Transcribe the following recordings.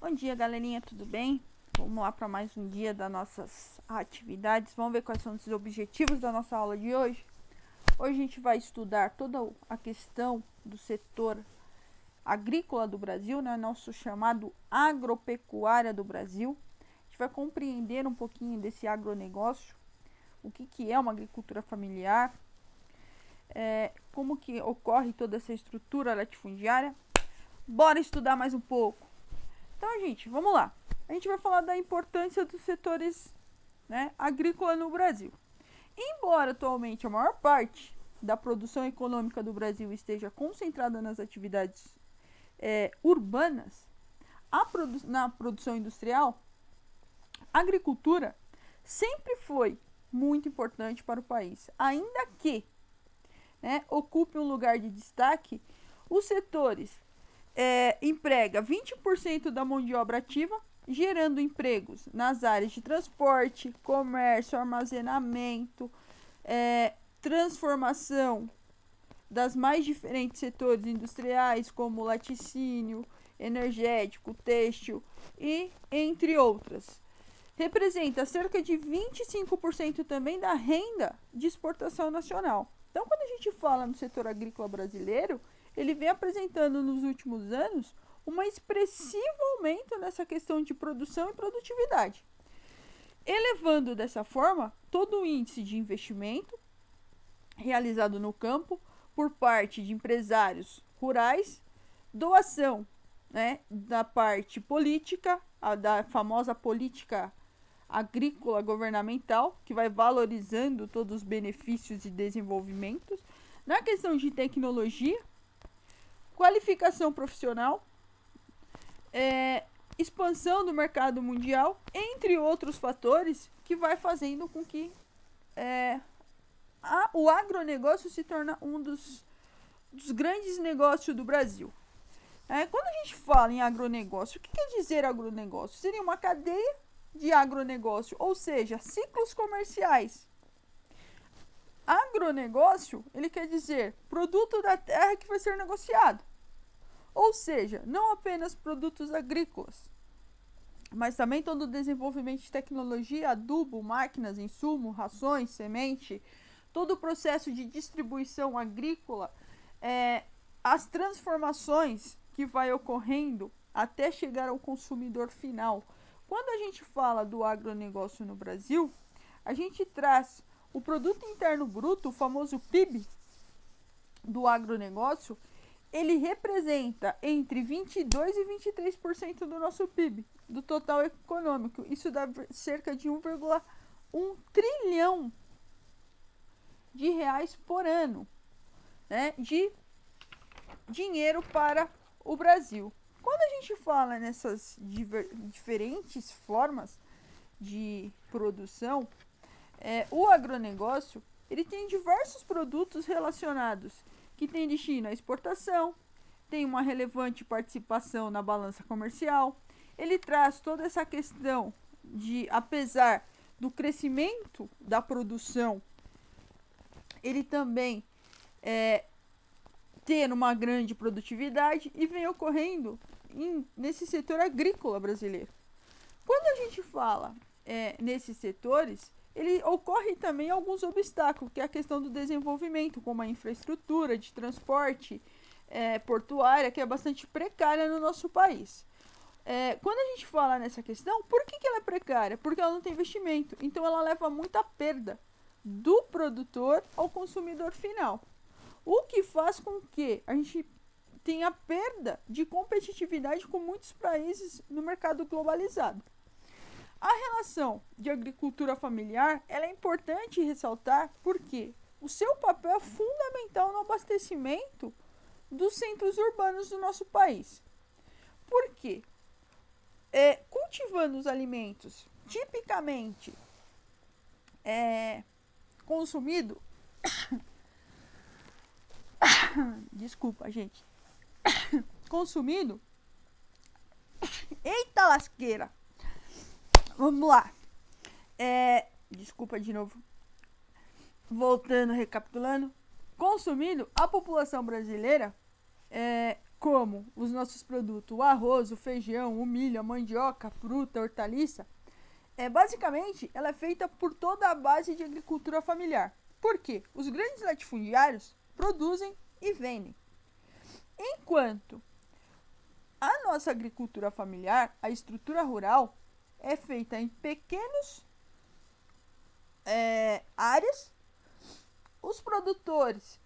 Bom dia, galerinha, tudo bem? Vamos lá para mais um dia das nossas atividades. Vamos ver quais são os objetivos da nossa aula de hoje. Hoje a gente vai estudar toda a questão do setor agrícola do Brasil, né? Nosso chamado agropecuária do Brasil. A gente vai compreender um pouquinho desse agronegócio, o que é uma agricultura familiar, como que ocorre toda essa estrutura latifundiária. Bora estudar mais um pouco. Então, gente, vamos lá. A gente vai falar da importância dos setores, né, agrícola no Brasil. Embora atualmente a maior parte da produção econômica do Brasil esteja concentrada nas atividades urbanas, na produção industrial, a agricultura sempre foi muito importante para o país. Ainda que, né, ocupe um lugar de destaque, os setores emprega 20% da mão de obra ativa, gerando empregos nas áreas de transporte, comércio, armazenamento, transformação das mais diferentes setores industriais, como laticínio, energético, têxtil e entre outras. Representa cerca de 25% também da renda de exportação nacional. Então, quando a gente fala no setor agrícola brasileiro, ele vem apresentando nos últimos anos um expressivo aumento nessa questão de produção e produtividade, elevando dessa forma todo o índice de investimento realizado no campo por parte de empresários rurais, doação, né, da parte política, da famosa política agrícola governamental, que vai valorizando todos os benefícios e desenvolvimentos, na questão de tecnologia, qualificação profissional, expansão do mercado mundial, entre outros fatores que vai fazendo com que o agronegócio se torne um dos grandes negócios do Brasil. Quando a gente fala em agronegócio, o que quer dizer agronegócio? Seria uma cadeia de agronegócio, ou seja, ciclos comerciais. Agronegócio, ele quer dizer produto da terra que vai ser negociado. Ou seja, não apenas produtos agrícolas, mas também todo o desenvolvimento de tecnologia, adubo, máquinas, insumo, rações, semente, todo o processo de distribuição agrícola, as transformações que vai ocorrendo até chegar ao consumidor final. Quando a gente fala do agronegócio no Brasil, a gente traz o Produto Interno Bruto, o famoso PIB do agronegócio, ele representa entre 22% e 23% do nosso PIB, do total econômico. Isso dá cerca de 1,1 trilhão de reais por ano, né, de dinheiro para o Brasil. Quando a gente fala nessas diferentes formas de produção, o agronegócio ele tem diversos produtos relacionados que tem destino à exportação, tem uma relevante participação na balança comercial. Ele traz toda essa questão de, apesar do crescimento da produção, ele também ter uma grande produtividade e vem ocorrendo nesse setor agrícola brasileiro. Quando a gente fala nesses setores, ele ocorre também alguns obstáculos, que é a questão do desenvolvimento, como a infraestrutura de transporte portuária, que é bastante precária no nosso país. Quando a gente fala nessa questão, por que ela é precária? Porque ela não tem investimento, então ela leva muita perda do produtor ao consumidor final, o que faz com que a gente tenha perda de competitividade com muitos países no mercado globalizado. A relação de agricultura familiar ela é importante ressaltar porque o seu papel é fundamental no abastecimento dos centros urbanos do nosso país. Por quê? Cultivando os alimentos tipicamente consumido desculpa, gente. Consumido. Eita lasqueira. Vamos lá. Desculpa de novo. Voltando, recapitulando. Consumindo, a população brasileira como os nossos produtos, o arroz, o feijão, o milho, a mandioca, a fruta, a hortaliça, basicamente ela é feita por toda a base de agricultura familiar. Por quê? Os grandes latifundiários produzem e vendem. Enquanto a nossa agricultura familiar, a estrutura rural, é feita em pequenos áreas, os produtores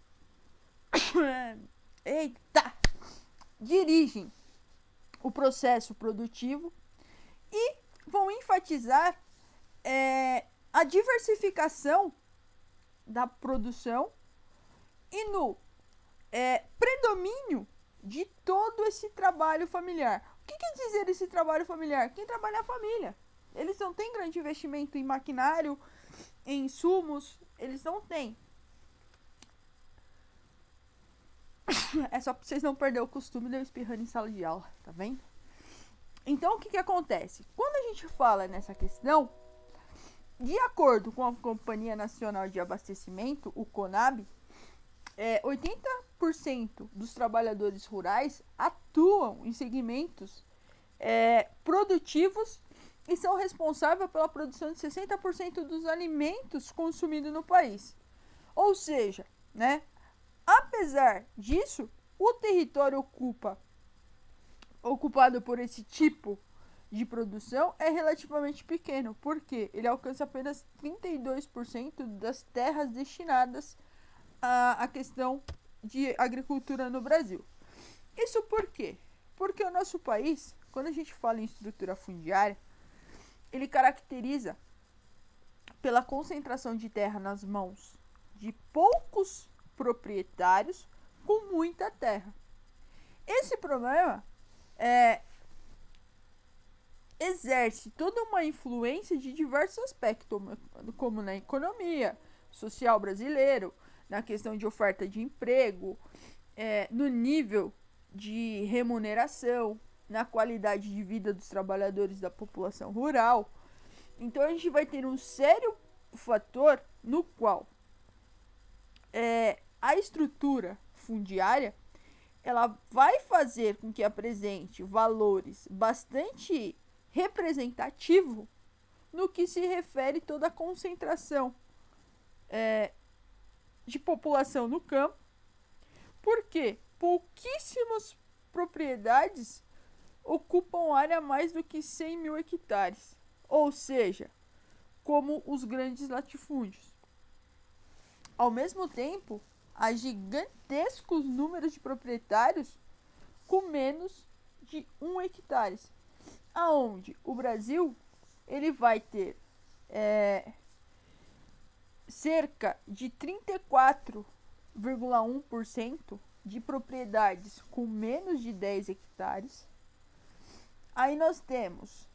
dirigem o processo produtivo e vão enfatizar a diversificação da produção e no predomínio de todo esse trabalho familiar. O que quer dizer esse trabalho familiar? Quem trabalha é a família. Eles não têm grande investimento em maquinário, em insumos, eles não têm. É só pra vocês não perderem o costume de eu espirrando em sala de aula, tá vendo? Então, o que acontece? Quando a gente fala nessa questão, de acordo com a Companhia Nacional de Abastecimento, o CONAB, 80% dos trabalhadores rurais atuam em segmentos produtivos e são responsáveis pela produção de 60% dos alimentos consumidos no país. Ou seja, né, apesar disso, o território ocupado por esse tipo de produção é relativamente pequeno, porque ele alcança apenas 32% das terras destinadas à questão de agricultura no Brasil. Isso por quê? Porque o nosso país, quando a gente fala em estrutura fundiária, ele caracteriza pela concentração de terra nas mãos de poucos proprietários com muita terra. Esse problema exerce toda uma influência de diversos aspectos, como na economia social brasileira, na questão de oferta de emprego, no nível de remuneração, na qualidade de vida dos trabalhadores da população rural. Então a gente vai ter um sério fator no qual a estrutura fundiária ela vai fazer com que apresente valores bastante representativos no que se refere toda a concentração de população no campo, porque pouquíssimas propriedades ocupam área mais do que 100 mil hectares, ou seja, como os grandes latifúndios. Ao mesmo tempo, há gigantescos números de proprietários com menos de 1 hectare, aonde o Brasil ele vai ter cerca de 34,1% de propriedades com menos de 10 hectares. Aí nós temos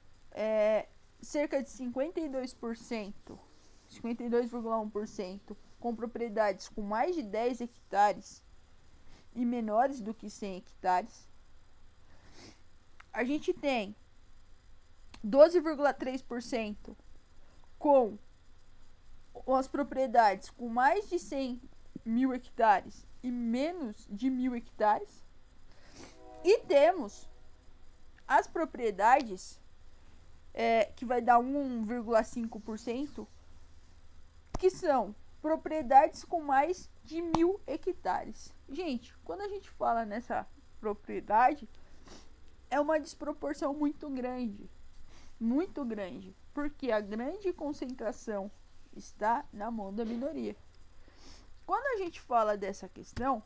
cerca de 52,1% com propriedades com mais de 10 hectares e menores do que 100 hectares. A gente tem 12,3% com as propriedades com mais de 100 mil hectares e menos de 1.000 hectares. E temos as propriedades que vai dar 1,5%, que são propriedades com mais de 1.000 hectares. Gente, quando a gente fala nessa propriedade, é uma desproporção muito grande, porque a grande concentração está na mão da minoria. Quando a gente fala dessa questão,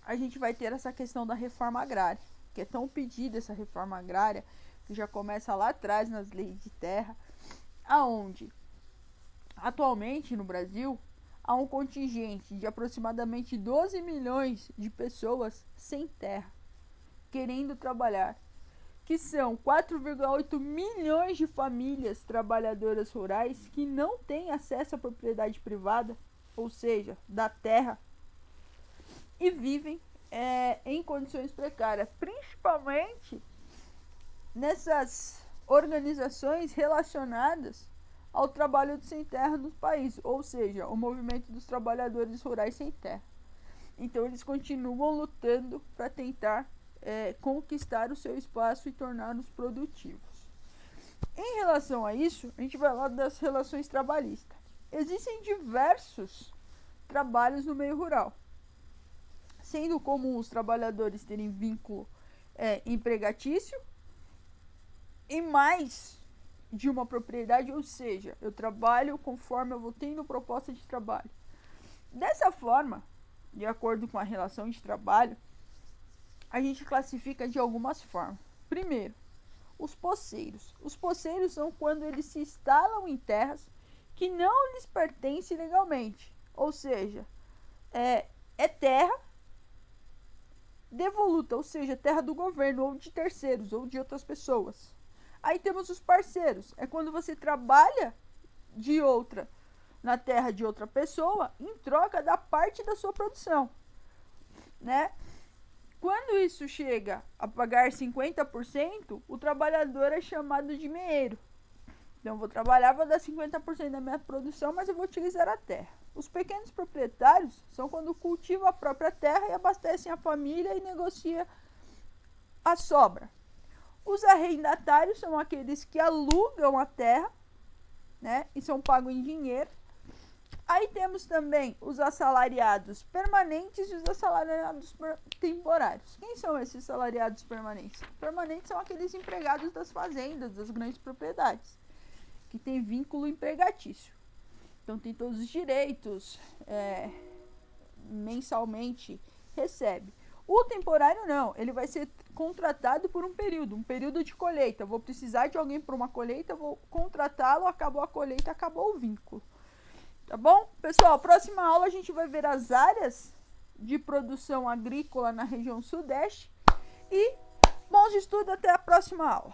a gente vai ter essa questão da reforma agrária, que é tão pedida essa reforma agrária, que já começa lá atrás nas leis de terra, aonde atualmente no Brasil há um contingente de aproximadamente 12 milhões de pessoas sem terra, querendo trabalhar, que são 4,8 milhões de famílias trabalhadoras rurais que não têm acesso à propriedade privada, ou seja, da terra, e vivem em condições precárias, principalmente nessas organizações relacionadas ao trabalho sem terra no país, ou seja, o movimento dos trabalhadores rurais sem terra. Então eles continuam lutando para tentar conquistar o seu espaço e torná-los produtivos. Em relação a isso, a gente vai lá das relações trabalhistas. Existem diversos trabalhos no meio rural, sendo comum os trabalhadores terem vínculo empregatício em mais de uma propriedade, ou seja, eu trabalho conforme eu vou tendo proposta de trabalho. Dessa forma, de acordo com a relação de trabalho, a gente classifica de algumas formas. Primeiro, os poceiros. Os poceiros são quando eles se instalam em terras que não lhes pertencem legalmente, ou seja, é terra devoluta, ou seja, terra do governo ou de terceiros ou de outras pessoas. Aí temos os parceiros, é quando você trabalha na terra de outra pessoa em troca da parte da sua produção, né? Quando isso chega a pagar 50%, o trabalhador é chamado de meeiro. Então, eu vou trabalhar, vou dar 50% da minha produção, mas eu vou utilizar a terra. Os pequenos proprietários são quando cultivam a própria terra e abastecem a família e negociam a sobra. Os arrendatários são aqueles que alugam a terra, né, e são pagos em dinheiro. Aí temos também os assalariados permanentes e os assalariados temporários. Quem são esses assalariados permanentes? Permanentes são aqueles empregados das fazendas, das grandes propriedades, que têm vínculo empregatício. Então tem todos os direitos, mensalmente recebe. O temporário não, ele vai ser contratado por um período de colheita. Eu vou precisar de alguém para uma colheita, eu vou contratá-lo, acabou a colheita, acabou o vínculo. Tá bom? Pessoal, próxima aula a gente vai ver as áreas de produção agrícola na região sudeste. E bons estudos, até a próxima aula.